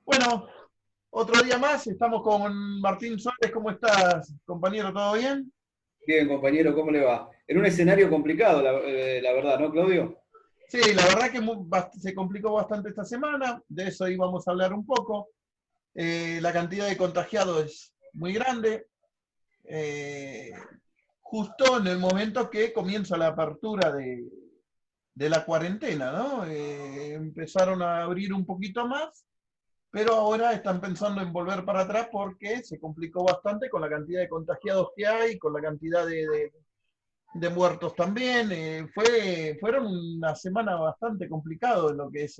Bueno, otro día más, estamos con Martín Suárez. ¿Cómo estás, compañero? ¿Todo bien? Bien, compañero, ¿cómo le va? En un escenario complicado, la verdad, ¿no, Claudio? Sí, la verdad que se complicó bastante esta semana, de eso íbamos a hablar un poco. La cantidad de contagiados es muy grande. eh, Justo en el momento que comienza la apertura de la cuarentena, ¿no? Empezaron a abrir un poquito más, pero ahora están pensando en volver para atrás porque se complicó bastante con la cantidad de contagiados que hay, con la cantidad de muertos también. Fueron una semana bastante complicado en lo que es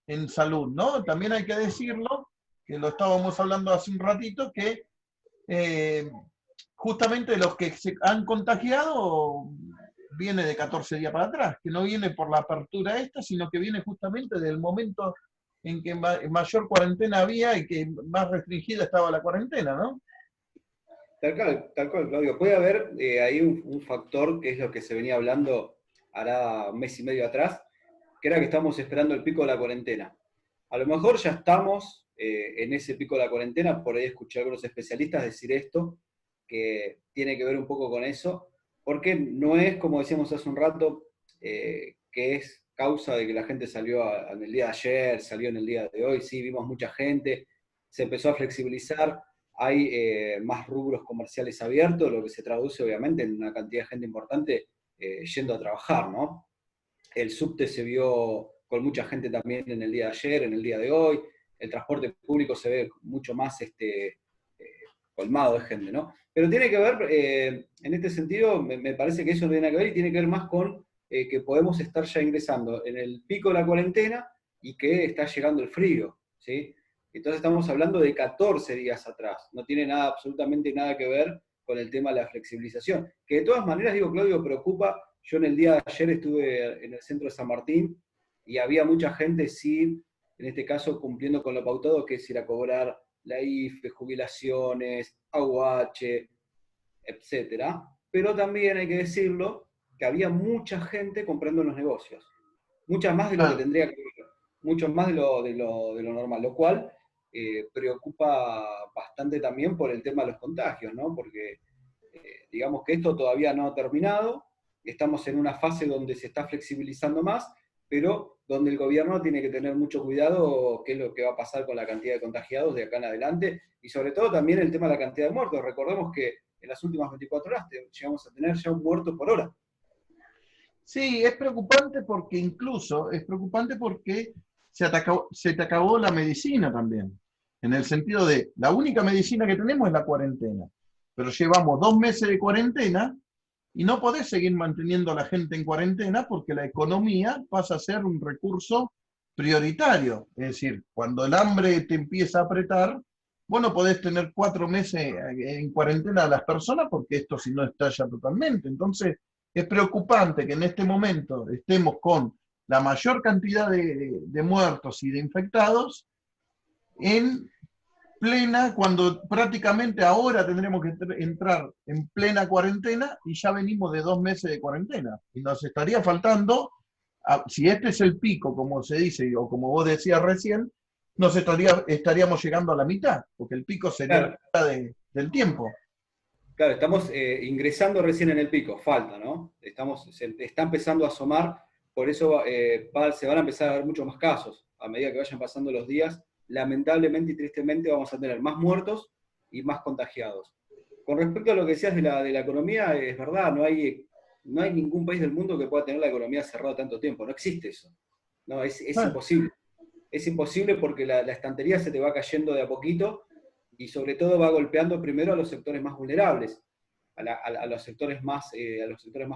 en salud, ¿no? También hay que decirlo, que lo estábamos hablando hace un ratito, que eh, justamente los que se han contagiado viene de 14 días para atrás, que no viene por la apertura esta, sino que viene justamente del momento en que mayor cuarentena había y que más restringida estaba la cuarentena, ¿no? Tal cual, Claudio. Puede haber ahí un factor que es lo que se venía hablando hará un mes y medio atrás, que era que estamos esperando el pico de la cuarentena. A lo mejor ya estamos en ese pico de la cuarentena, por ahí escuché a algunos especialistas decir esto, que tiene que ver un poco con eso, porque no es, como decíamos hace un rato, que es causa de que la gente salió en el día de ayer, salió en el día de hoy, sí, vimos mucha gente, se empezó a flexibilizar, hay más rubros comerciales abiertos, lo que se traduce obviamente en una cantidad de gente importante yendo a trabajar, ¿no? El subte se vio con mucha gente también en el día de ayer, en el día de hoy, el transporte público se ve mucho más colmado de gente, ¿no? Pero tiene que ver, en este sentido, me parece que eso no tiene que ver y tiene que ver más con que podemos estar ya ingresando en el pico de la cuarentena y que está llegando el frío, ¿sí? Entonces estamos hablando de 14 días atrás, no tiene nada, absolutamente nada que ver con el tema de la flexibilización, que de todas maneras, digo, Claudio, preocupa. Yo en el día de ayer estuve en el centro de San Martín y había mucha gente, sí, en este caso cumpliendo con lo pautado, que es ir a cobrar la IFE, jubilaciones, AUH, etcétera. Pero también hay que decirlo que había mucha gente comprando en los negocios, muchas más de lo que Claro. tendría que haber, mucho más de lo normal, lo cual preocupa bastante también por el tema de los contagios, ¿no? Porque digamos que esto todavía no ha terminado, estamos en una fase donde se está flexibilizando más, pero donde el gobierno tiene que tener mucho cuidado qué es lo que va a pasar con la cantidad de contagiados de acá en adelante, y sobre todo también el tema de la cantidad de muertos. Recordemos que en las últimas 24 horas llegamos a tener ya un muerto por hora. Sí, es preocupante porque incluso es preocupante porque se te acabó la medicina también, en el sentido de la única medicina que tenemos es la cuarentena, pero llevamos 2 meses de cuarentena y no podés seguir manteniendo a la gente en cuarentena porque la economía pasa a ser un recurso prioritario. Es decir, cuando el hambre te empieza a apretar, vos no podés tener 4 meses en cuarentena a las personas porque esto si no estalla totalmente. Entonces, es preocupante que en este momento estemos con la mayor cantidad de muertos y de infectados en plena, cuando prácticamente ahora tendremos que entrar en plena cuarentena y ya venimos de 2 meses de cuarentena. Y nos estaría faltando, si este es el pico, como se dice, o como vos decías recién, estaríamos llegando a la mitad, porque el pico sería la Claro, mitad del tiempo. claro, estamos ingresando recién en el pico, falta, ¿no? Se está empezando a asomar, por eso se van a empezar a ver muchos más casos. A medida que vayan pasando los días, lamentablemente y tristemente vamos a tener más muertos y más contagiados. Con respecto a lo que decías de la economía, es verdad, no hay ningún país del mundo que pueda tener la economía cerrada tanto tiempo, no existe eso. No, es Bueno, imposible. Es imposible porque la estantería se te va cayendo de a poquito y sobre todo va golpeando primero a los sectores más vulnerables, a los sectores más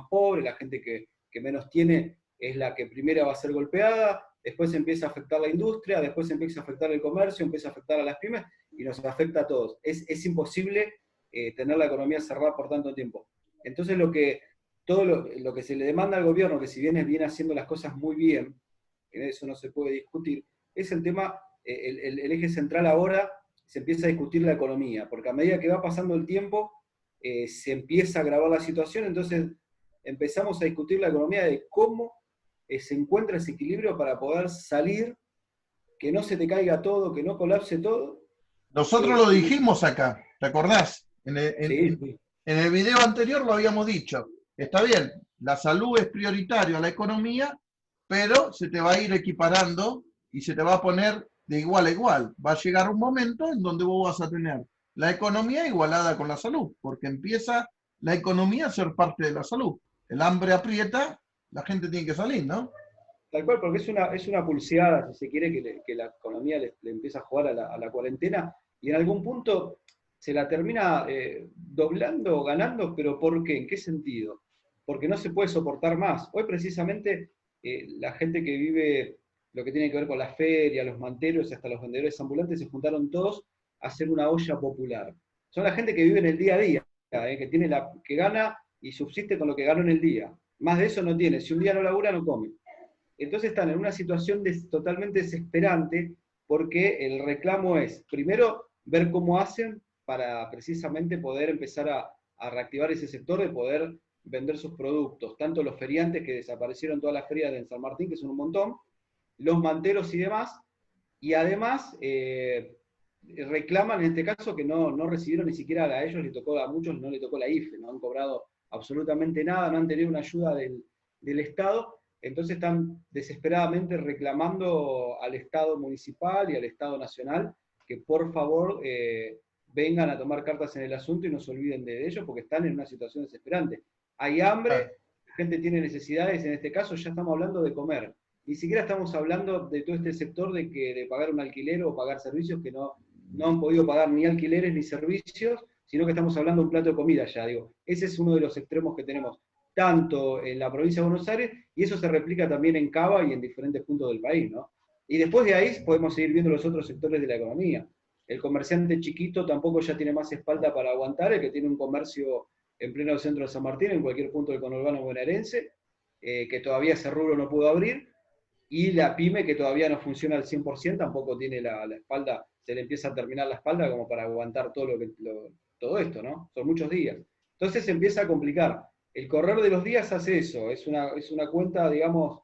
pobres, la gente que menos tiene es la que primero va a ser golpeada, después empieza a afectar la industria, después empieza a afectar el comercio, empieza a afectar a las pymes y nos afecta a todos. Es imposible tener la economía cerrada por tanto tiempo. Entonces todo lo que se le demanda al gobierno, que si bien viene haciendo las cosas muy bien, que eso no se puede discutir, es el tema, el eje central ahora se empieza a discutir la economía, porque a medida que va pasando el tiempo, se empieza a agravar la situación, entonces empezamos a discutir la economía de cómo se encuentra ese equilibrio para poder salir que no se te caiga todo, que no colapse todo. Nosotros lo dijimos acá, ¿te acordás? Sí, sí, En el video anterior lo habíamos dicho. Está bien, la salud es prioritaria a la economía, pero se te va a ir equiparando y se te va a poner de igual a igual. Va a llegar un momento en donde vos vas a tener la economía igualada con la salud, porque empieza la economía a ser parte de la salud. El hambre aprieta, la gente tiene que salir, ¿no? tal cual, porque es una pulseada, si se quiere, que la economía le empieza a jugar a la cuarentena, y en algún punto se la termina doblando o ganando, pero ¿por qué? ¿En qué sentido? Porque no se puede soportar más. Hoy precisamente la gente que vive lo que tiene que ver con las ferias, los manteros, hasta los vendedores ambulantes, se juntaron todos a hacer una olla popular. Son la gente que vive en el día a día, que gana y subsiste con lo que ganó en el día. Más de eso no tiene. Si un día no labura, no come. Entonces están en una situación totalmente desesperante porque el reclamo es, primero, ver cómo hacen para precisamente poder empezar a reactivar ese sector, de poder vender sus productos, tanto los feriantes que desaparecieron todas las ferias de San Martín, que son un montón, los manteros y demás, y además reclaman en este caso que no recibieron ni siquiera a ellos, le tocó a muchos, no le tocó la IFE, no han cobrado absolutamente nada, no han tenido una ayuda del Estado, entonces están desesperadamente reclamando al Estado municipal y al Estado nacional que por favor vengan a tomar cartas en el asunto y no se olviden de ellos porque están en una situación desesperante. Hay hambre, la gente tiene necesidades, en este caso ya estamos hablando de comer. Ni siquiera estamos hablando de todo este sector de pagar un alquiler o pagar servicios que no han podido pagar ni alquileres ni servicios, sino que estamos hablando de un plato de comida ya, digo. Ese es uno de los extremos que tenemos, tanto en la provincia de Buenos Aires, y eso se replica también en Cava y en diferentes puntos del país, ¿no? Y después de ahí podemos seguir viendo los otros sectores de la economía. El comerciante chiquito tampoco ya tiene más espalda para aguantar, el que tiene un comercio en pleno centro de San Martín, en cualquier punto del conurbano bonaerense, que todavía ese rubro no pudo abrir, y la pyme que todavía no funciona al 100%, tampoco tiene la espalda, se le empieza a terminar la espalda como para aguantar todo esto, ¿no? Son muchos días. Entonces se empieza a complicar. El correr de los días hace eso, es una cuenta, digamos,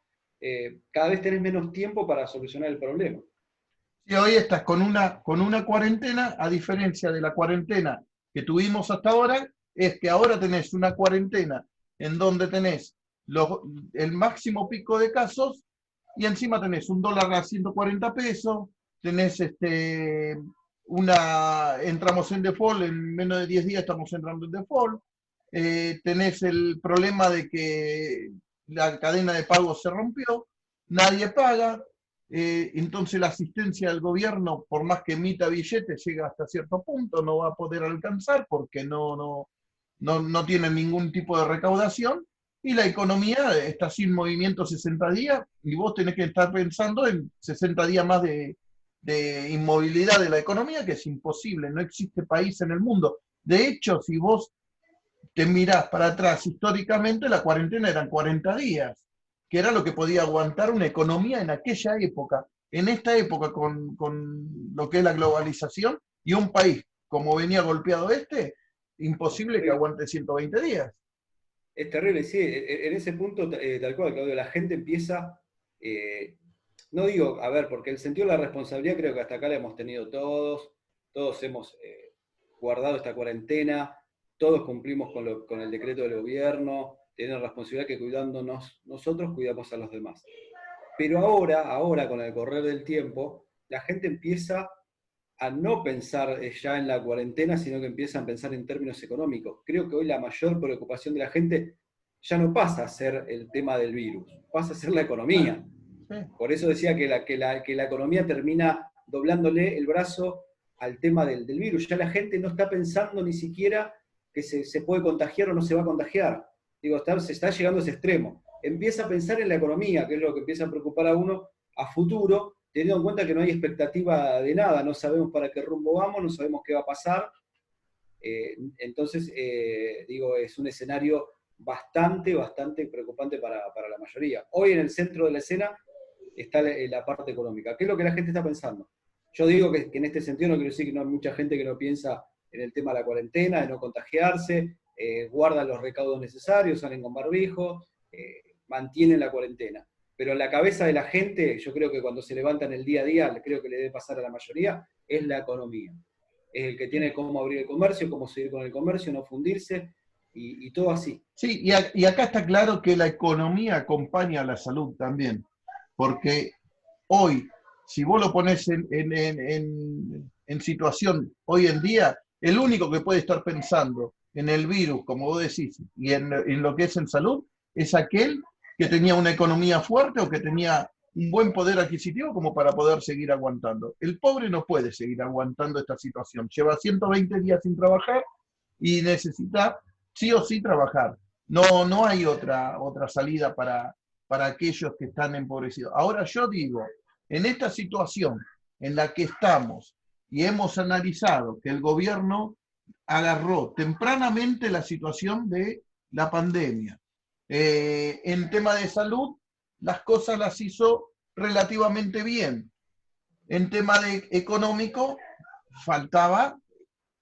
cada vez tenés menos tiempo para solucionar el problema. Y hoy estás con una cuarentena, a diferencia de la cuarentena que tuvimos hasta ahora, es que ahora tenés una cuarentena en donde tenés el máximo pico de casos y encima tenés un dólar a 140 pesos, tenés entramos en default, en menos de 10 días estamos entrando en default, tenés el problema de que la cadena de pagos se rompió, nadie paga, entonces la asistencia del gobierno, por más que emita billetes, llega hasta cierto punto, no va a poder alcanzar porque no tiene ningún tipo de recaudación, y la economía está sin movimiento 60 días, y vos tenés que estar pensando en 60 días más de inmovilidad de la economía, que es imposible, no existe país en el mundo. De hecho, si vos te mirás para atrás históricamente, la cuarentena eran 40 días, que era lo que podía aguantar una economía en aquella época. En esta época, con lo que es la globalización y un país como venía golpeado imposible que aguante 120 días. Es terrible, sí, en ese punto, tal cual, Claudio, la gente empieza, no digo, a ver, porque el sentido de la responsabilidad creo que hasta acá la hemos tenido todos hemos guardado esta cuarentena, todos cumplimos con el decreto del gobierno, tienen responsabilidad que cuidándonos nosotros, cuidamos a los demás. Pero ahora, con el correr del tiempo, la gente empieza a no pensar ya en la cuarentena, sino que empiezan a pensar en términos económicos. Creo que hoy la mayor preocupación de la gente ya no pasa a ser el tema del virus, pasa a ser la economía. Por eso decía que la economía termina doblándole el brazo al tema del virus. Ya la gente no está pensando ni siquiera que se puede contagiar o no se va a contagiar. Digo, se está llegando a ese extremo. Empieza a pensar en la economía, que es lo que empieza a preocupar a uno a futuro, teniendo en cuenta que no hay expectativa de nada, no sabemos para qué rumbo vamos, no sabemos qué va a pasar. Entonces, digo, es un escenario bastante preocupante para la mayoría. Hoy en el centro de la escena está la parte económica. ¿Qué es lo que la gente está pensando? Yo digo que en este sentido no quiero decir que no hay mucha gente que no piensa en el tema de la cuarentena, de no contagiarse, guardan los recaudos necesarios, salen con barbijo, mantienen la cuarentena. pero en la cabeza de la gente, yo creo que cuando se levanta en el día a día, creo que le debe pasar a la mayoría, es la economía. Es el que tiene cómo abrir el comercio, cómo seguir con el comercio, no fundirse, y todo así. Sí, y acá está claro que la economía acompaña a la salud también, porque hoy, si vos lo pones en situación hoy en día, el único que puede estar pensando en el virus, como vos decís, y en lo que es en salud, es aquel que tenía una economía fuerte o que tenía un buen poder adquisitivo como para poder seguir aguantando. El pobre no puede seguir aguantando esta situación. Lleva 120 días sin trabajar y necesita sí o sí trabajar. No hay otra salida para aquellos que están empobrecidos. Ahora yo digo, en esta situación en la que estamos y hemos analizado que el gobierno agarró tempranamente la situación de la pandemia, en tema de salud, las cosas las hizo relativamente bien. En tema de económico, faltaba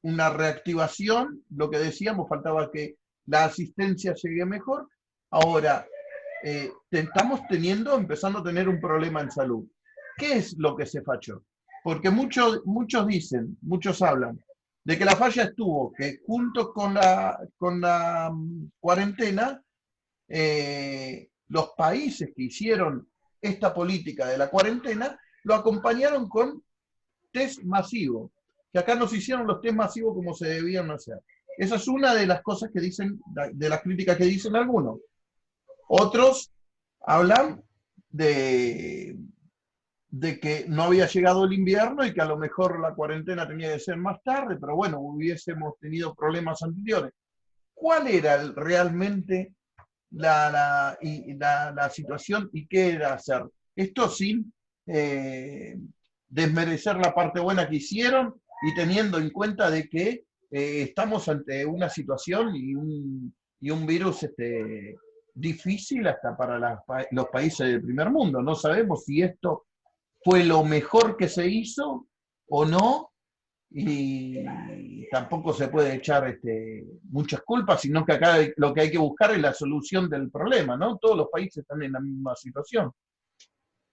una reactivación, lo que decíamos, faltaba que la asistencia llegue mejor. Ahora, estamos empezando a tener un problema en salud. ¿Qué es lo que se falló? Porque muchos dicen, muchos hablan, de que la falla estuvo, que junto con la cuarentena, los países que hicieron esta política de la cuarentena lo acompañaron con test masivos, que acá no se hicieron los test masivos como se debían hacer. Esa es una de las cosas que dicen, de las críticas que dicen algunos. Otros hablan de, de que no había llegado el invierno y que a lo mejor la cuarentena tenía que ser más tarde, pero bueno, hubiésemos tenido problemas anteriores. ¿Cuál era realmente la situación y qué era hacer? Esto sin desmerecer la parte buena que hicieron y teniendo en cuenta de que estamos ante una situación y un virus difícil hasta para los países del primer mundo. No sabemos si esto fue lo mejor que se hizo o no, y tampoco se puede echar muchas culpas, sino que acá lo que hay que buscar es la solución del problema, ¿no? Todos los países están en la misma situación.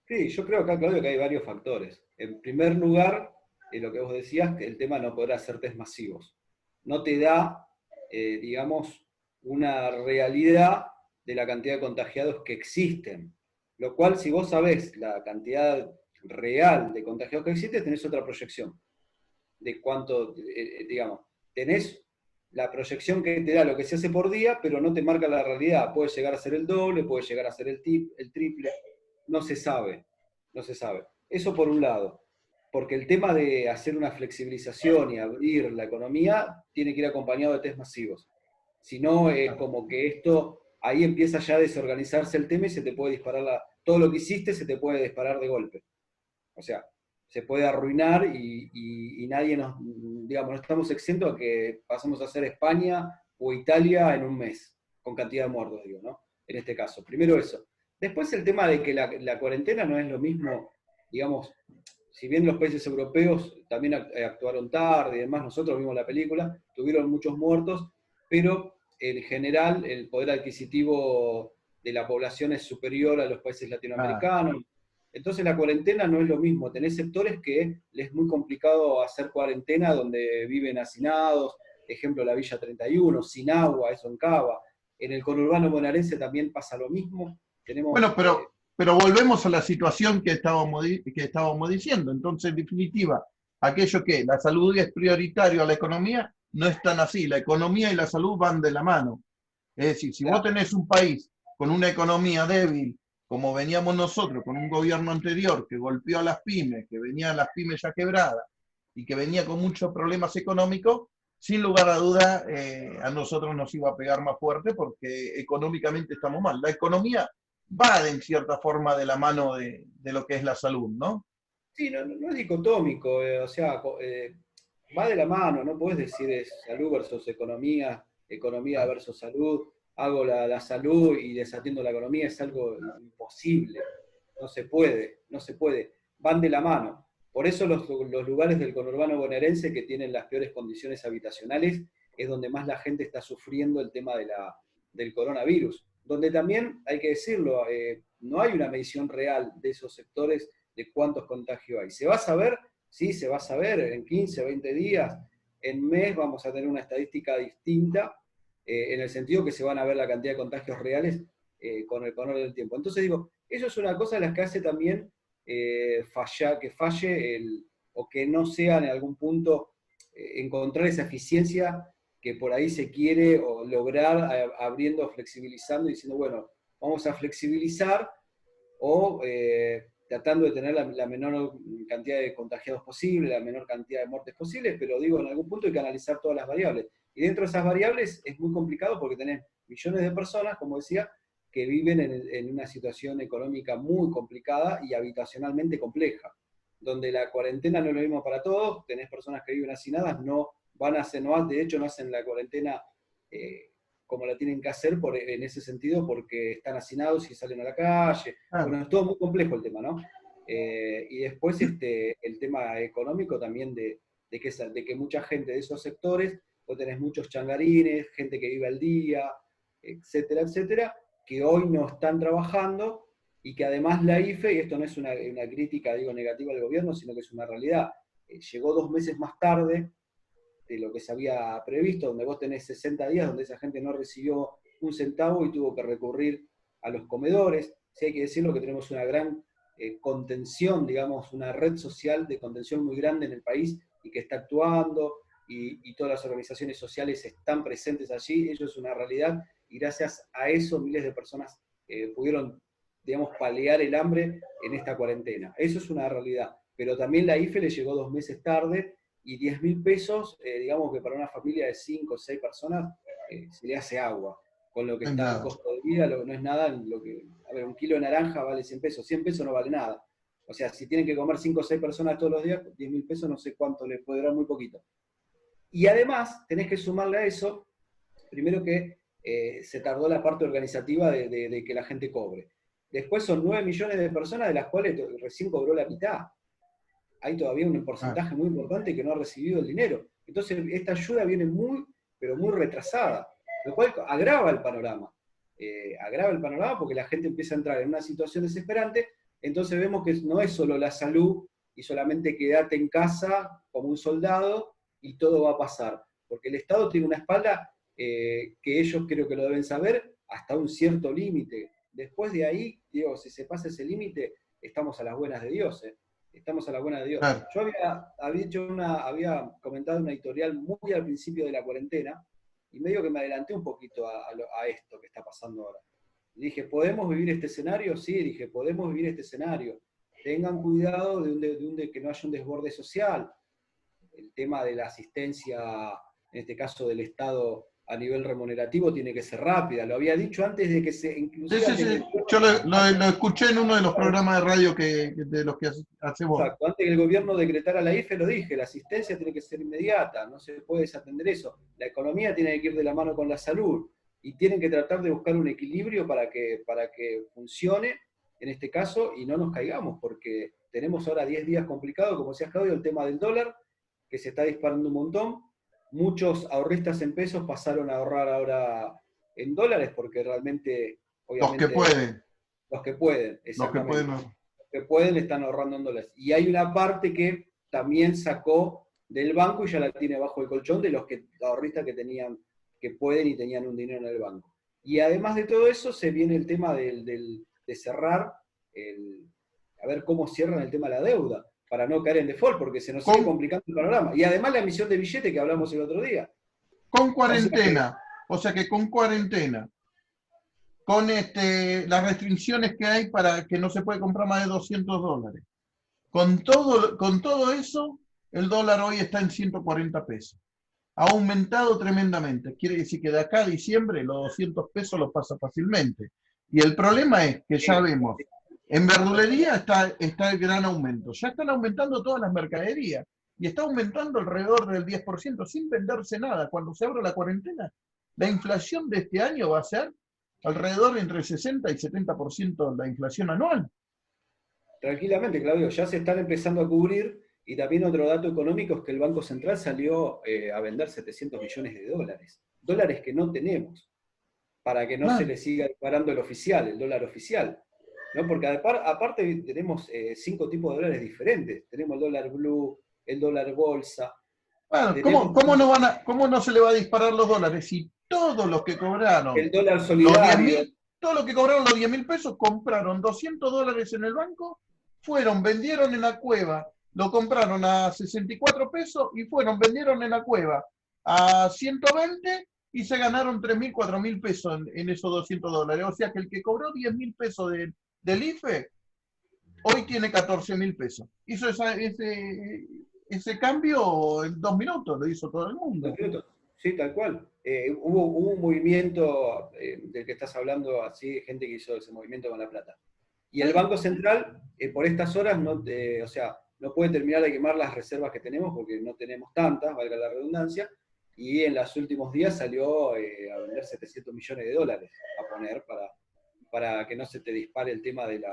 Sí, yo creo acá, Claudio, que hay varios factores. En primer lugar, lo que vos decías, que el tema no podrá hacer test masivos. No te da, digamos, una realidad de la cantidad de contagiados que existen. Lo cual, si vos sabés la cantidad real de contagiados que existe, tenés otra proyección de cuánto, digamos, tenés la proyección que te da lo que se hace por día, pero no te marca la realidad. Puede llegar a ser el doble, puede llegar a ser el triple, no se sabe, no se sabe. Eso por un lado, porque el tema de hacer una flexibilización y abrir la economía tiene que ir acompañado de test masivos. Si no, es como que esto, ahí empieza ya a desorganizarse el tema y se te puede disparar todo lo que hiciste se te puede disparar de golpe. O sea, se puede arruinar y nadie nos, digamos, no estamos exentos a que pasemos a ser España o Italia en un mes, con cantidad de muertos, digo, ¿no? En este caso. Primero eso. Después el tema de que la cuarentena no es lo mismo, digamos, si bien los países europeos también actuaron tarde y demás, nosotros vimos la película, tuvieron muchos muertos, pero en general el poder adquisitivo de la población es superior a los países Ah, latinoamericanos. Entonces la cuarentena no es lo mismo. Tenés sectores que les es muy complicado hacer cuarentena donde viven hacinados, ejemplo la Villa 31, sin agua, eso en Cava. En el conurbano bonaerense también pasa lo mismo. bueno, Tenemos, pero volvemos a la situación que estábamos diciendo. Entonces, en definitiva, aquello que la salud es prioritario a la economía, no es tan así. La economía y la salud van de la mano. Es decir, si vos claro, tenés un país con una economía débil, como veníamos nosotros, con un gobierno anterior que golpeó a las pymes, que venían las pymes ya quebradas y que venía con muchos problemas económicos, sin lugar a duda a nosotros nos iba a pegar más fuerte porque económicamente estamos mal. La economía va en cierta forma de la mano de lo que es la salud, ¿no? sí, no es dicotómico, o sea, va de la mano, no podés decir es salud versus economía, economía versus salud, hago la salud y desatiendo la economía, es algo imposible, no se puede, no se puede, van de la mano. Por eso los lugares del conurbano bonaerense que tienen las peores condiciones habitacionales es donde más la gente está sufriendo el tema del coronavirus, donde también, hay que decirlo, no hay una medición real de esos sectores de cuántos contagios hay. ¿Se va a saber? Sí, se va a saber en 15, 20 días, en mes vamos a tener una estadística distinta, en el sentido que se van a ver la cantidad de contagios reales con el correr del tiempo. Entonces digo, eso es una cosa de las que hace también que falle o que no sea en algún punto encontrar esa eficiencia que por ahí se quiere o lograr abriendo, flexibilizando y diciendo, bueno, vamos a flexibilizar o tratando de tener la menor cantidad de contagiados posible, la menor cantidad de muertes posibles, pero digo, en algún punto hay que analizar todas las variables. Y dentro de esas variables es muy complicado porque tenés millones de personas, como decía, que viven en una situación económica muy complicada y habitacionalmente compleja, donde la cuarentena no es lo mismo para todos, tenés personas que viven hacinadas, no van a hacer, no, de hecho no hacen la cuarentena como la tienen que hacer en ese sentido, porque están hacinados y salen a la calle. Claro. Bueno, es todo muy complejo el tema, ¿no? Y después el tema económico también de que mucha gente de esos sectores, vos tenés muchos changarines, gente que vive al día, etcétera, etcétera, que hoy no están trabajando y que además la IFE, y esto no es una crítica, digo, negativa al gobierno, sino que es una realidad, llegó 2 meses más tarde de lo que se había previsto, donde vos tenés 60 días, donde esa gente no recibió un centavo y tuvo que recurrir a los comedores. Sí, hay que decirlo que tenemos una gran contención, digamos, una red social de contención muy grande en el país y que está actuando, y todas las organizaciones sociales están presentes allí, ello es una realidad, y gracias a eso miles de personas pudieron, digamos, paliar el hambre en esta cuarentena. Eso es una realidad. Pero también la IFE le llegó 2 meses tarde, y 10.000 pesos, digamos que para una familia de 5 o 6 personas se le hace agua, con lo que No es está el nada. costo de vida, no es nada, a ver, un kilo de naranja vale 100 pesos, 100 pesos no vale nada. O sea, si tienen que comer 5 o 6 personas todos los días, 10.000 pesos no sé cuánto les puede dar, muy poquito. Y además tenés que sumarle a eso, primero que se tardó la parte organizativa de que la gente cobre. Después son 9 millones de personas, de las cuales recién cobró la mitad. Hay todavía un Claro. porcentaje muy importante que no ha recibido el dinero. Entonces, esta ayuda viene muy, pero muy retrasada, lo cual agrava el panorama. Agrava el panorama porque la gente empieza a entrar en una situación desesperante, entonces vemos que no es solo la salud y solamente quedarte en casa como un soldado y todo va a pasar, porque el Estado tiene una espalda que ellos creo que lo deben saber hasta un cierto límite. Después de ahí, digo, si se pasa ese límite, estamos a las buenas de Dios. Estamos a la buena de Dios. Claro. Yo había comentado una editorial muy al principio de la cuarentena, y medio que me adelanté un poquito a esto que está pasando ahora. Y dije, ¿podemos vivir este escenario? Sí, dije, podemos vivir este escenario. Tengan cuidado de que no haya un desborde social. El tema de la asistencia, en este caso del Estado a nivel remunerativo, tiene que ser rápida. Lo había dicho antes de que se, Sí, inclusive sí, antes sí. que Yo lo escuché en uno de los programas de radio de los que hace vos. Exacto, antes que el gobierno decretara la IFE, lo dije, la asistencia tiene que ser inmediata, no se puede desatender eso. La economía tiene que ir de la mano con la salud, y tienen que tratar de buscar un equilibrio para que funcione en este caso y no nos caigamos, porque tenemos ahora 10 días complicados, como decía Claudio, el tema del dólar, que se está disparando un montón. Muchos ahorristas en pesos pasaron a ahorrar ahora en dólares, porque realmente, Los que obviamente, pueden. los que pueden, Los que exactamente, pueden. que pueden están ahorrando en dólares. Y hay una parte que también sacó del banco y ya la tiene bajo el colchón de los ahorristas que pueden y tenían un dinero en el banco. Y además de todo eso, se viene el tema de cerrar, a ver cómo cierran el tema de la deuda, para no caer en default, porque se nos sigue Con, complicando el panorama. Y además la emisión de billete que hablamos el otro día. con O sea que, cuarentena. O sea que con cuarentena, con las restricciones que hay para que no se puede comprar más de $200. Con todo eso, el dólar hoy está en 140 pesos. Ha aumentado tremendamente. Quiere decir que de acá a diciembre los 200 pesos los pasa fácilmente. Y el problema es que ya vemos, en verdulería está el gran aumento. Ya están aumentando todas las mercaderías y está aumentando alrededor del 10% sin venderse nada. Cuando se abra la cuarentena, la inflación de este año va a ser alrededor entre 60 y 70% la inflación anual. tranquilamente, Claudio, ya se están empezando a cubrir, y también otro dato económico es que el Banco Central salió a vender 700 millones de dólares, dólares que no tenemos, para que no se Claro. le siga disparando el dólar oficial. ¿no? Porque aparte tenemos 5 tipos de dólares diferentes. Tenemos el dólar blue, el dólar bolsa, Bueno, tenemos cómo no se le va a disparar los dólares si todos los que cobraron el dólar los diez solidario. mil, todos los que cobraron los 10.000 pesos compraron $200 en el banco, fueron, vendieron en la cueva, lo compraron a 64 pesos y fueron, vendieron en la cueva a 120 y se ganaron 3.000, 4.000 pesos en esos $200. O sea que el que cobró 10.000 pesos del IFE hoy tiene 14.000 pesos. Hizo ese cambio en 2 minutos, lo hizo todo el mundo. Sí, tal cual. Hubo un movimiento del que estás hablando, así, gente que hizo ese movimiento con la plata. Y el Banco Central, por estas horas, o sea, no puede terminar de quemar las reservas que tenemos, porque no tenemos tantas, valga la redundancia, y en los últimos días salió a vender 700 millones de dólares a poner para que no se te dispare el tema de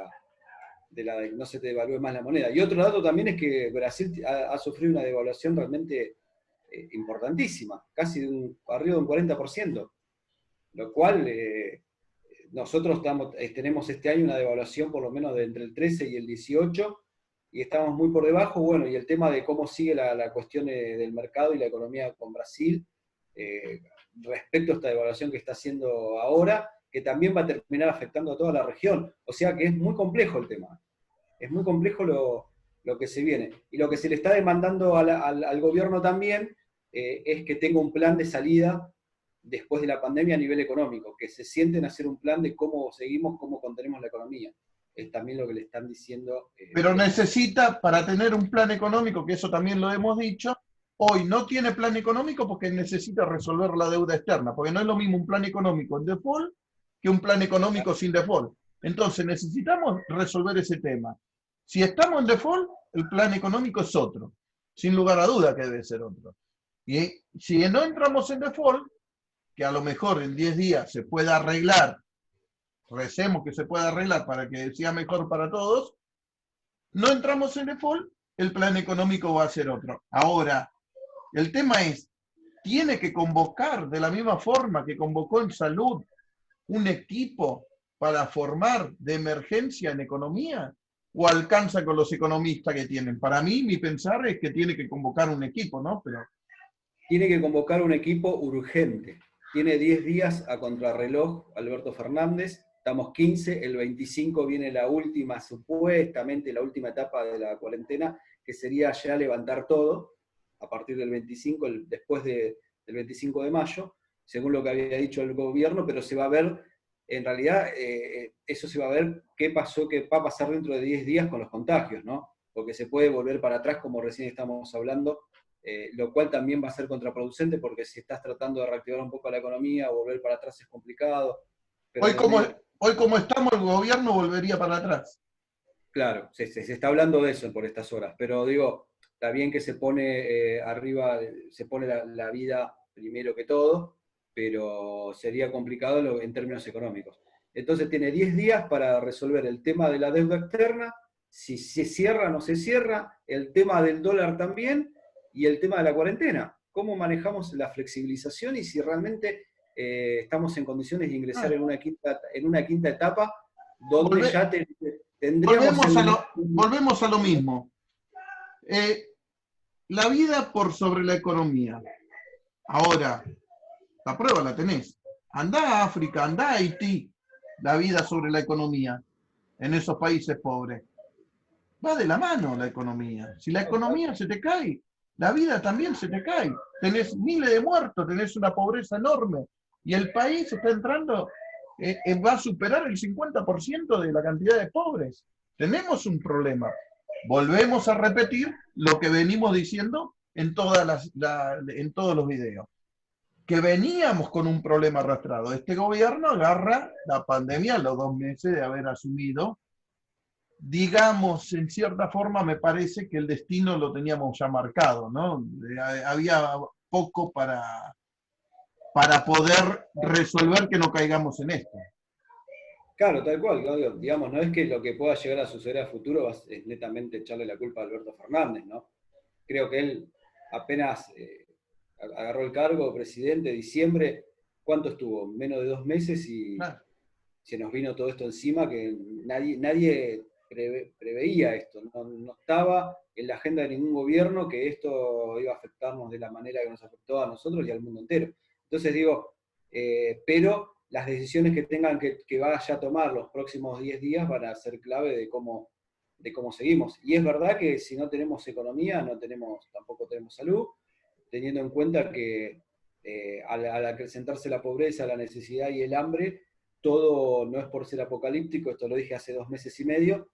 no se te devalúe más la moneda. Y otro dato también es que Brasil ha sufrido una devaluación realmente importantísima, casi arriba de un 40%, lo cual nosotros tenemos este año una devaluación por lo menos de entre el 13 y el 18, y estamos muy por debajo. Bueno, y el tema de cómo sigue la cuestión del mercado y la economía con Brasil, respecto a esta devaluación que está haciendo ahora, que también va a terminar afectando a toda la región. O sea que es muy complejo el tema. Es muy complejo lo que se viene. Y lo que se le está demandando al gobierno también es que tenga un plan de salida después de la pandemia a nivel económico, que se sienten a hacer un plan de cómo seguimos, cómo contenemos la economía. Es también lo que le están diciendo. Pero necesita, para tener un plan económico, que eso también lo hemos dicho, hoy no tiene plan económico porque necesita resolver la deuda externa, porque no es lo mismo un plan económico en default que un plan económico sin default. Entonces necesitamos resolver ese tema. Si estamos en default, el plan económico es otro, sin lugar a duda que debe ser otro. Y si no entramos en default, que a lo mejor en 10 días se pueda arreglar, recemos que se pueda arreglar para que sea mejor para todos, no entramos en default, el plan económico va a ser otro. Ahora, el tema es, ¿tiene que convocar de la misma forma que convocó en salud un equipo para formar de emergencia en economía? ¿O alcanza con los economistas que tienen? Para mí, mi pensar es que tiene que convocar un equipo, ¿no? Pero tiene que convocar un equipo urgente. Tiene 10 días a contrarreloj Alberto Fernández. Estamos 15, el 25 viene la última, supuestamente la última etapa de la cuarentena, que sería ya levantar todo a partir del 25, después del 25 de mayo, según lo que había dicho el gobierno, pero se va a ver, en realidad, eso se va a ver qué va a pasar dentro de 10 días con los contagios, ¿no? Porque se puede volver para atrás, como recién estamos hablando, lo cual también va a ser contraproducente, porque si estás tratando de reactivar un poco la economía, volver para atrás es complicado. Pero hoy como estamos, el gobierno volvería para atrás. claro, se está hablando de eso por estas horas, pero digo, está bien que se pone arriba, se pone la vida primero que todo, pero sería complicado en términos económicos. Entonces tiene 10 días para resolver el tema de la deuda externa, si se cierra o no se cierra, el tema del dólar también, y el tema de la cuarentena. ¿Cómo manejamos la flexibilización y si realmente estamos en condiciones de ingresar en una quinta etapa donde Volve, ya tendríamos volvemos a lo mismo. La vida por sobre la economía. Ahora, la prueba la tenés. Andá a África, andá a Haití, la vida sobre la economía en esos países pobres. Va de la mano la economía. Si la economía se te cae, la vida también se te cae. Tenés miles de muertos, tenés una pobreza enorme. Y el país está entrando, va a superar el 50% de la cantidad de pobres. Tenemos un problema. Volvemos a repetir lo que venimos diciendo en todos los videos. Que veníamos con un problema arrastrado. Este gobierno agarra la pandemia a los 2 meses de haber asumido. Digamos, en cierta forma me parece que el destino lo teníamos ya marcado, ¿no? Había poco para poder resolver que no caigamos en esto. Claro, tal cual, Claudio. Digamos, no es que lo que pueda llegar a suceder a futuro es netamente echarle la culpa a Alberto Fernández, ¿no? Creo que él apenas agarró el cargo, presidente, diciembre, ¿cuánto estuvo? Menos de 2 meses y Claro. se nos vino todo esto encima que nadie preveía esto, no estaba en la agenda de ningún gobierno que esto iba a afectarnos de la manera que nos afectó a nosotros y al mundo entero. Entonces digo, pero las decisiones que tengan que vaya a tomar los próximos 10 días van a ser clave de cómo seguimos. Y es verdad que si no tenemos economía, tampoco tenemos salud, teniendo en cuenta que al acrecentarse la pobreza, la necesidad y el hambre, todo no es por ser apocalíptico, esto lo dije hace 2 meses y medio,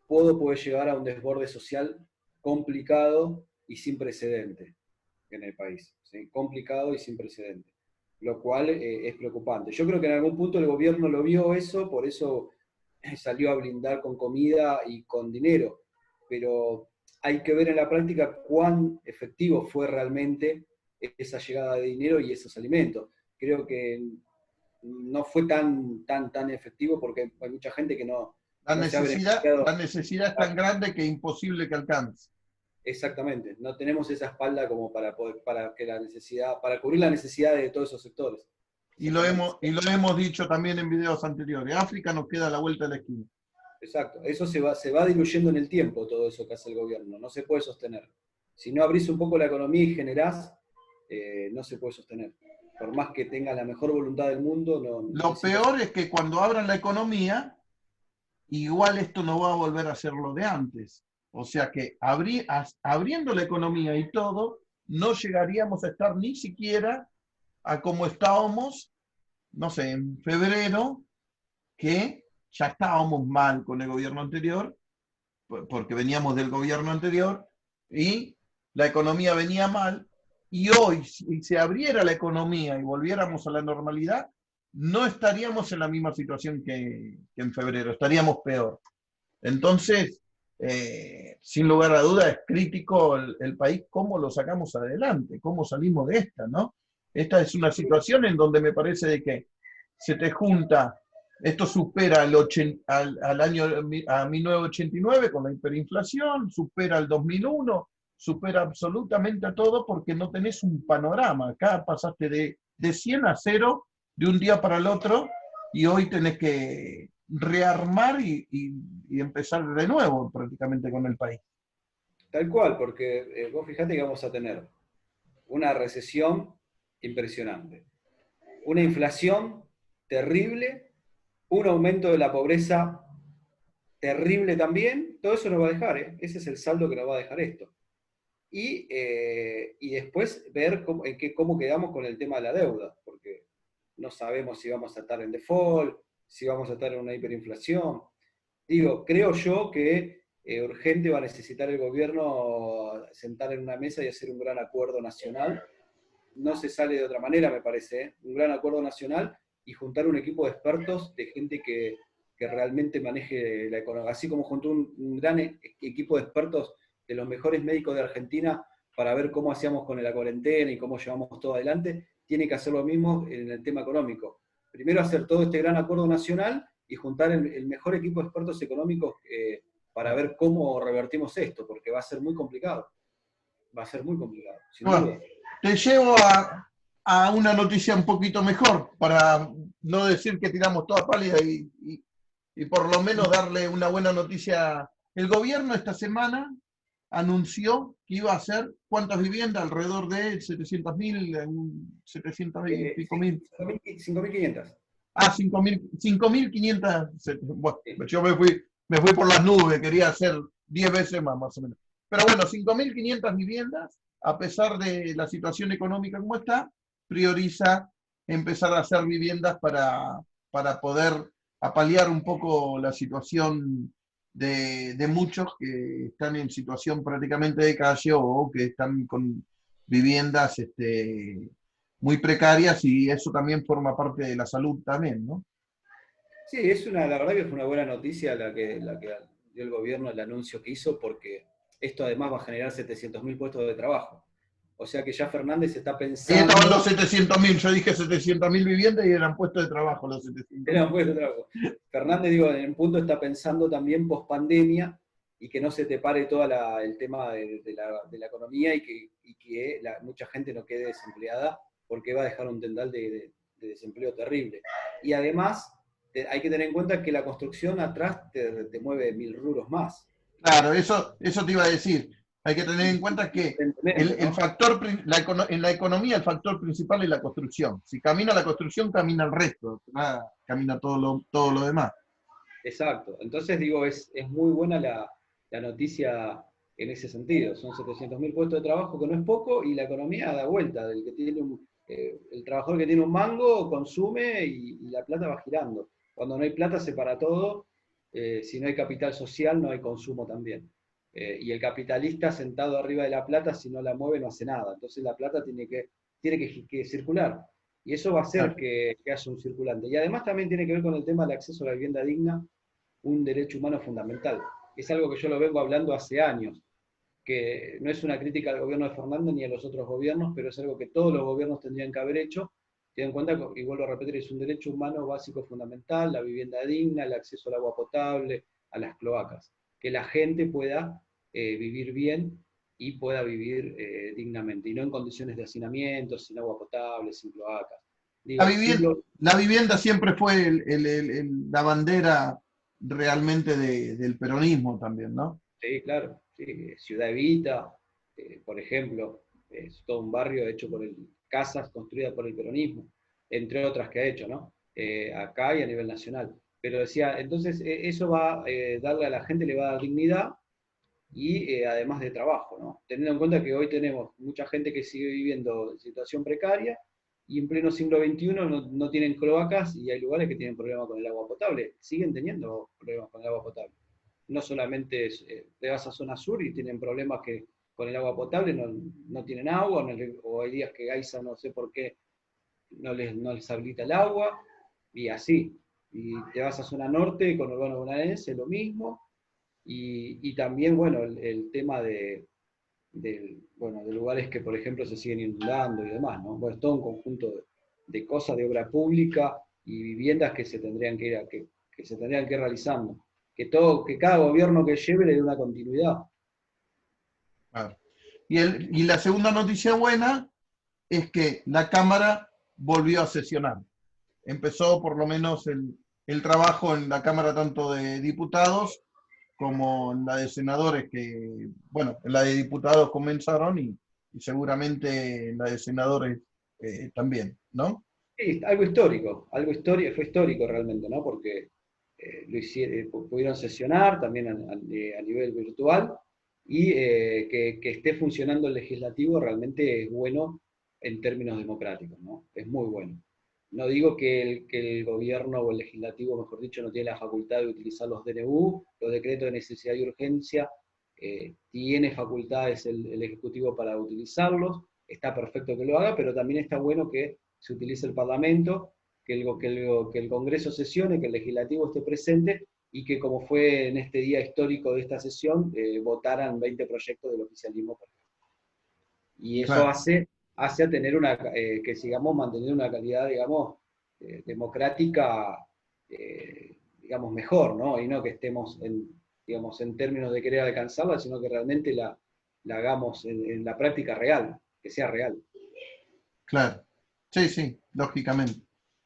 todo puede llegar a un desborde social complicado y sin precedente en el país, ¿sí? Complicado y sin precedente, lo cual es preocupante. Yo creo que en algún punto el gobierno lo vio eso, por eso salió a blindar con comida y con dinero, pero hay que ver en la práctica cuán efectivo fue realmente esa llegada de dinero y esos alimentos. Creo que no fue tan efectivo porque hay mucha gente que no se ha beneficiado. La necesidad es tan grande que es imposible que alcance. Exactamente, no tenemos esa espalda como para cubrir la necesidad de todos esos sectores. Y lo hemos dicho también en videos anteriores. África nos queda a la vuelta de la esquina. Exacto, eso se va diluyendo en el tiempo, todo eso que hace el gobierno, no se puede sostener. Si no abrís un poco la economía y generás, no se puede sostener. Por más que tenga la mejor voluntad del mundo, no Lo peor es que cuando abran la economía, igual esto no va a volver a ser lo de antes. O sea que abriendo la economía y todo, no llegaríamos a estar ni siquiera a como estábamos, no sé, en febrero, que ya estábamos mal con el gobierno anterior, porque veníamos del gobierno anterior, y la economía venía mal, y hoy, si se abriera la economía y volviéramos a la normalidad, no estaríamos en la misma situación que en febrero, estaríamos peor. Entonces, sin lugar a duda, es crítico el país cómo lo sacamos adelante, cómo salimos de esta, ¿no? Esta es una situación en donde me parece de que se te junta, esto supera al año a 1989 con la hiperinflación, supera el 2001, supera absolutamente a todo porque no tenés un panorama. Acá pasaste de 100 a 0 de un día para el otro y hoy tenés que rearmar y empezar de nuevo prácticamente con el país. Tal cual, porque vos fijate que vamos a tener una recesión impresionante, una inflación terrible, un aumento de la pobreza terrible también, todo eso nos va a dejar, ¿eh? Ese es el saldo que nos va a dejar esto. Y después ver cómo quedamos con el tema de la deuda, porque no sabemos si vamos a estar en default, si vamos a estar en una hiperinflación. Digo, creo yo que urgente va a necesitar el gobierno sentar en una mesa y hacer un gran acuerdo nacional. No se sale de otra manera, me parece, ¿eh? Un gran acuerdo nacional y juntar un equipo de expertos, de gente que realmente maneje la economía. Así como juntó un gran equipo de expertos de los mejores médicos de Argentina para ver cómo hacíamos con la cuarentena y cómo llevamos todo adelante, tiene que hacer lo mismo en el tema económico. Primero hacer todo este gran acuerdo nacional y juntar el mejor equipo de expertos económicos para ver cómo revertimos esto, porque va a ser muy complicado. Va a ser muy complicado, sin Bueno, duda. te llevo a una noticia un poquito mejor, para no decir que tiramos toda pálida y por lo menos darle una buena noticia. El gobierno esta semana anunció que iba a hacer, ¿cuántas viviendas? Alrededor de 700.000, 700 y pico Sí, mil. 5.500. Ah, 5.500. Bueno, Sí. yo me fui por las nubes, quería hacer 10 veces más o menos. Pero bueno, 5.500 viviendas, a pesar de la situación económica como está, prioriza empezar a hacer viviendas para poder apalear un poco la situación de muchos que están en situación prácticamente de calle o que están con viviendas muy precarias y eso también forma parte de la salud también, ¿no? Sí, la verdad que fue una buena noticia la que dio el gobierno, el anuncio que hizo, porque esto además va a generar 700.000 puestos de trabajo. O sea que ya Fernández está Ahí estaban los pensando, 700.000, yo dije 700.000 viviendas y eran puestos de trabajo los 700.000. era puesto de trabajo. Fernández, digo, en un punto está pensando también post pandemia y que no se te pare todo el tema de la economía y que mucha gente no quede desempleada porque va a dejar un tendal de desempleo terrible. Y además hay que tener en cuenta que la construcción atrás te mueve 1000 rubros más. Claro, eso te iba a decir. Hay que tener en cuenta que Evidentemente, el ¿no? factor, en la economía el factor principal es la construcción. Si camina la construcción, camina el resto, camina todo lo demás. Exacto. Entonces digo, es muy buena la noticia en ese sentido. Son 700.000 puestos de trabajo, que no es poco, y la economía da vuelta. El trabajador que tiene un mango consume y la plata va girando. Cuando no hay plata se para todo. Si no hay capital social, no hay consumo también. Y el capitalista sentado arriba de la plata, si no la mueve, no hace nada. Entonces la plata tiene que circular. Y eso va a hacer Claro. que haya un circulante. Y además también tiene que ver con el tema del acceso a la vivienda digna, un derecho humano fundamental. Es algo que yo lo vengo hablando hace años, que no es una crítica al gobierno de Fernández ni a los otros gobiernos, pero es algo que todos los gobiernos tendrían que haber hecho. Ten en cuenta, y vuelvo a repetir, es un derecho humano básico fundamental, la vivienda digna, el acceso al agua potable, a las cloacas. Que la gente pueda vivir bien y pueda vivir dignamente, y no en condiciones de hacinamiento, sin agua potable, sin cloacas. La Digo, vivienda, la vivienda siempre fue la bandera realmente del peronismo también, ¿no? sí, claro. Sí. Ciudad Evita, por ejemplo, es todo un barrio hecho casas construidas por el peronismo, entre otras que ha hecho, ¿no? Acá y a nivel nacional. Pero decía, entonces eso va a darle a la gente, le va a dar dignidad y además de trabajo, ¿no? Teniendo en cuenta que hoy tenemos mucha gente que sigue viviendo en situación precaria y en pleno siglo XXI no tienen cloacas, y hay lugares que tienen problemas con el agua potable, siguen teniendo problemas con el agua potable. No solamente te vas a zona sur y tienen problemas que con el agua potable no tienen agua, o hay días que Gaisa no sé por qué no les habilita el agua, y así. Y te vas a zona norte con urbano bonaerense, lo mismo. Y también, bueno, el tema de lugares que, por ejemplo, se siguen inundando y demás, ¿no? Bueno, es todo un conjunto de cosas de obra pública y viviendas que se tendrían que se tendrían que ir realizando. Que cada gobierno que lleve le dé una continuidad. Claro. Y la segunda noticia buena es que la Cámara volvió a sesionar. Empezó por lo menos el trabajo en la Cámara tanto de diputados como en la de senadores, que, bueno, en la de diputados comenzaron y seguramente en la de senadores también, ¿no? Sí, fue histórico realmente, ¿no? Porque pudieron sesionar también a nivel virtual, y que esté funcionando el legislativo realmente es bueno en términos democráticos, ¿no? Es muy bueno. No digo que el gobierno o el legislativo, mejor dicho, no tiene la facultad de utilizar los DNU, los decretos de necesidad y urgencia. Tiene facultades el Ejecutivo para utilizarlos, está perfecto que lo haga, pero también está bueno que se utilice el Parlamento, que el Congreso sesione, que el Legislativo esté presente, y que, como fue en este día histórico de esta sesión, votaran 20 proyectos del oficialismo. Y eso Claro. hace a tener que sigamos manteniendo una calidad, digamos, democrática, digamos, mejor, ¿no? Y no que estemos digamos, en términos de querer alcanzarla, sino que realmente la hagamos en la práctica real, que sea real. Claro. Sí, sí, lógicamente.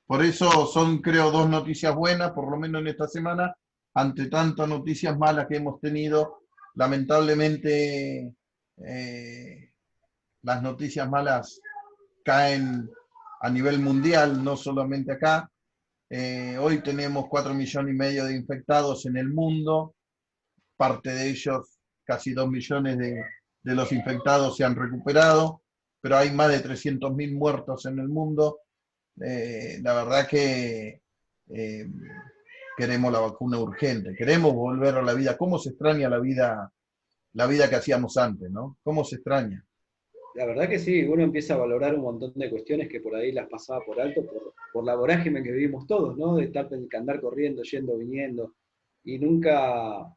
Por eso son, creo, dos noticias buenas, por lo menos en esta semana, ante tantas noticias malas que hemos tenido. Lamentablemente, las noticias malas caen a nivel mundial, no solamente acá. Hoy tenemos 4,5 millones de infectados en el mundo, parte de ellos, casi 2 millones de los infectados se han recuperado, pero hay más de 300.000 muertos en el mundo. La verdad que queremos la vacuna urgente, queremos volver a la vida. ¿Cómo se extraña la vida que hacíamos antes, ¿no? ¿Cómo se extraña? La verdad que sí, uno empieza a valorar un montón de cuestiones que por ahí las pasaba por alto por la vorágine que vivimos todos, ¿no? De andar corriendo, yendo, viniendo, y nunca,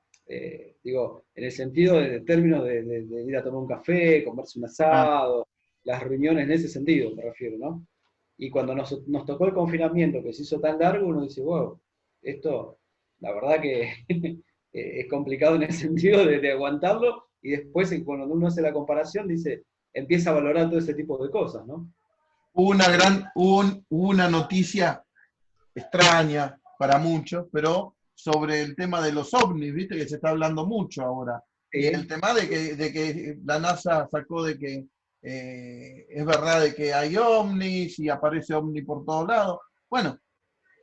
digo, en el sentido de términos de ir a tomar un café, comerse un Ah, asado, las reuniones en ese sentido me refiero, ¿no? Y cuando nos tocó el confinamiento, que se hizo tan largo, uno dice, wow, esto, la verdad que es complicado en el sentido de aguantarlo, y después cuando uno hace la comparación dice, empieza a valorar todo ese tipo de cosas, ¿no? hubo una noticia extraña para muchos, pero sobre el tema de los ovnis, viste que se está hablando mucho ahora. Y el tema de que la NASA sacó de que es verdad de que hay ovnis y aparece ovni por todos lados. Bueno,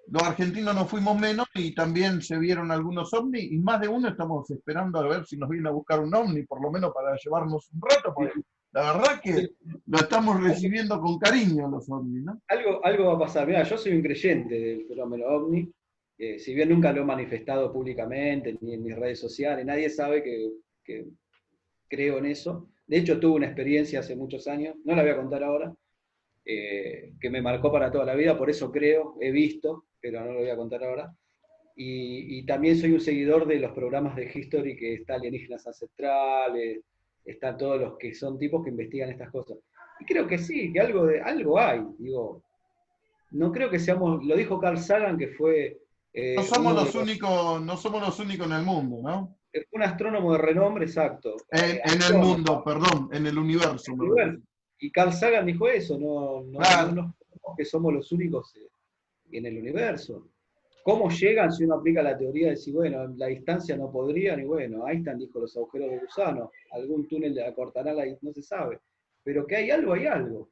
los argentinos no fuimos menos y también se vieron algunos ovnis y más de uno estamos esperando a ver si nos viene a buscar un ovni, por lo menos para llevarnos un rato, porque la verdad que lo estamos recibiendo con cariño los ovnis, ¿no? Algo va a pasar. Mira, yo soy un creyente del fenómeno ovni, si bien nunca lo he manifestado públicamente, ni en mis redes sociales, nadie sabe que creo en eso. De hecho, tuve una experiencia hace muchos años, no la voy a contar ahora, que me marcó para toda la vida, por eso creo, he visto, pero no lo voy a contar ahora. Y también soy un seguidor de los programas de History, que está Alienígenas Ancestrales, están todos los que son tipos que investigan estas cosas. Y creo que sí, que algo hay. Digo, no creo que seamos, lo dijo Carl Sagan, que fue No somos uno de los únicos, no somos los únicos en el mundo, ¿no? un astrónomo de renombre, exacto. En el mundo, perdón, en el universo. Y Carl Sagan dijo eso, no Claro. creemos que somos los únicos en el universo. ¿Cómo llegan si uno aplica la teoría de decir, bueno, la distancia no podrían? Y bueno, Einstein dijo los agujeros de gusano, algún túnel acortará no se sabe. Pero que hay algo, hay algo.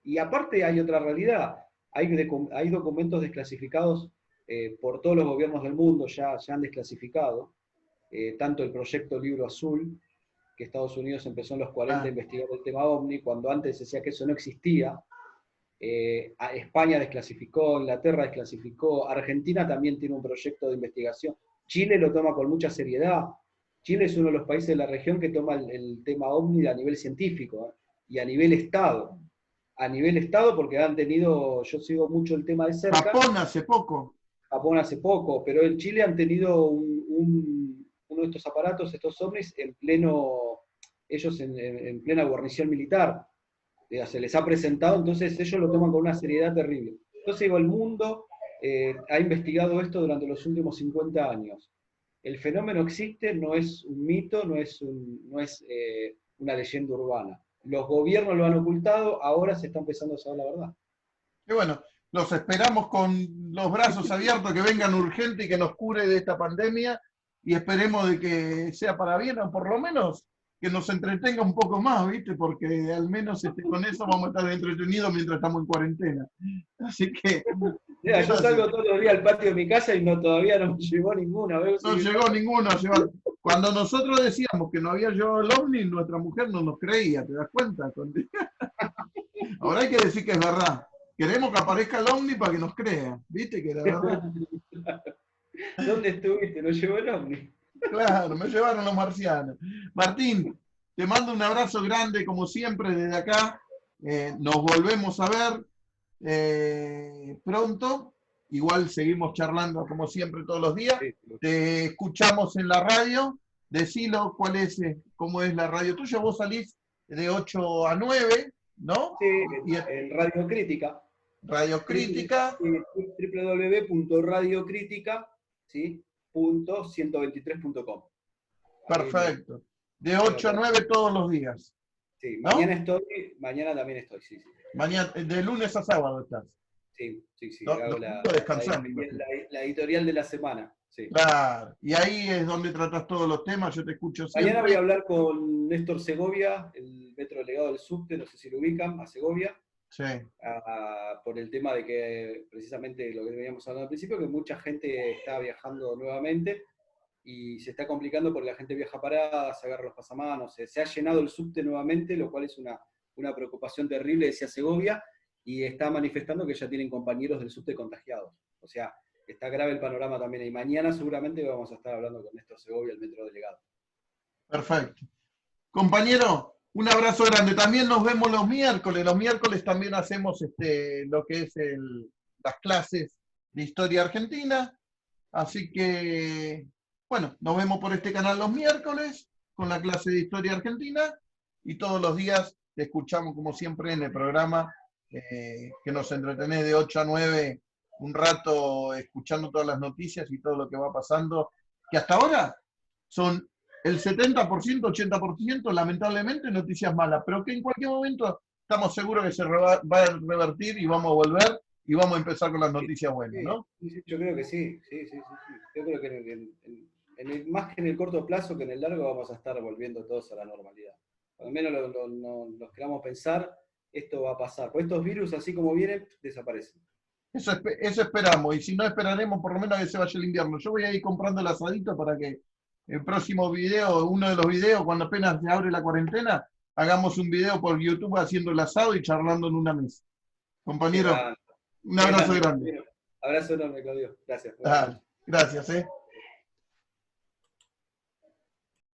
Y aparte hay otra realidad. Hay documentos desclasificados por todos los gobiernos del mundo, ya han desclasificado. Tanto el proyecto Libro Azul, que Estados Unidos empezó en los 40 a investigar el tema OVNI, cuando antes decía que eso no existía. España desclasificó, Inglaterra desclasificó, Argentina también tiene un proyecto de investigación. Chile lo toma con mucha seriedad. Chile es uno de los países de la región que toma el tema OVNI a nivel científico y a nivel Estado. A nivel Estado, porque han tenido, yo sigo mucho el tema de cerca. Japón hace poco. Japón hace poco, pero en Chile han tenido uno de estos aparatos, estos ovnis, ellos en plena guarnición militar. Se les ha presentado, entonces ellos lo toman con una seriedad terrible. Entonces digo, el mundo ha investigado esto durante los últimos 50 años. El fenómeno existe, no es un mito, no es una leyenda urbana. Los gobiernos lo han ocultado, ahora se está empezando a saber la verdad. Y bueno, los esperamos con los brazos abiertos, que vengan urgente y que nos cure de esta pandemia, y esperemos de que sea para bien, o por lo menos que nos entretenga un poco más, ¿viste? Porque al menos con eso vamos a estar entretenidos mientras estamos en cuarentena. Así que... Mira, yo salgo todos los días al patio de mi casa y todavía no me llegó ninguna. No llegó ninguno. Cuando nosotros decíamos que no había llegado el ovni, nuestra mujer no nos creía, ¿te das cuenta? Ahora hay que decir que es verdad. Queremos que aparezca el ovni para que nos crean, ¿viste? Que la verdad... ¿Dónde estuviste? ¿No llegó el ovni? Claro, me llevaron los marcianos. Martín, te mando un abrazo grande, como siempre, desde acá. Nos volvemos a ver pronto. Igual seguimos charlando, como siempre, todos los días. Te escuchamos en la radio. Decilo cómo es la radio tuya. Vos salís de 8 a 9, ¿no? Sí, en Radio Crítica. Radio Crítica. www.radiocritica.123.com. Perfecto. De 8 a 9 todos los días. Sí, ¿no? mañana también estoy, sí. Mañana, de lunes a sábado estás. Sí. Hago la editorial de la semana. Sí. Claro, y ahí es donde tratas todos los temas, yo te escucho siempre. Mañana voy a hablar con Néstor Segovia, el metro delegado del subte, no sé si lo ubican, a Segovia. Sí. Por el tema de que, precisamente lo que veníamos hablando al principio, que mucha gente está viajando nuevamente y se está complicando porque la gente viaja parada, se agarra los pasamanos, se ha llenado el subte nuevamente, lo cual es una preocupación terrible, decía Segovia, y está manifestando que ya tienen compañeros del subte contagiados. O sea, está grave el panorama también, y mañana seguramente vamos a estar hablando con Néstor Segovia, el metro delegado. Perfecto. Compañero, un abrazo grande. También nos vemos los miércoles. Los miércoles también hacemos lo que es las clases de historia argentina. Así que, bueno, nos vemos por este canal los miércoles con la clase de historia argentina y todos los días te escuchamos como siempre en el programa que nos entretenés de 8 a 9 un rato escuchando todas las noticias y todo lo que va pasando, que hasta ahora son el 70%, 80%, lamentablemente, noticias malas, pero que en cualquier momento estamos seguros que se va a revertir y vamos a volver y vamos a empezar con las noticias buenas, ¿no? Sí, yo creo que sí, sí. Yo creo que más que en el corto plazo que en el largo vamos a estar volviendo todos a la normalidad. Al menos los queramos pensar, esto va a pasar. Pues estos virus, así como vienen, desaparecen. Eso esperamos, y si no esperaremos por lo menos a que se vaya el invierno. Yo voy a ir comprando el asadito para que el próximo video, uno de los videos, cuando apenas se abre la cuarentena, hagamos un video por YouTube haciendo el asado y charlando en una mesa. Compañero, un abrazo grande. Abrazo enorme, Claudio. Gracias. Gracias.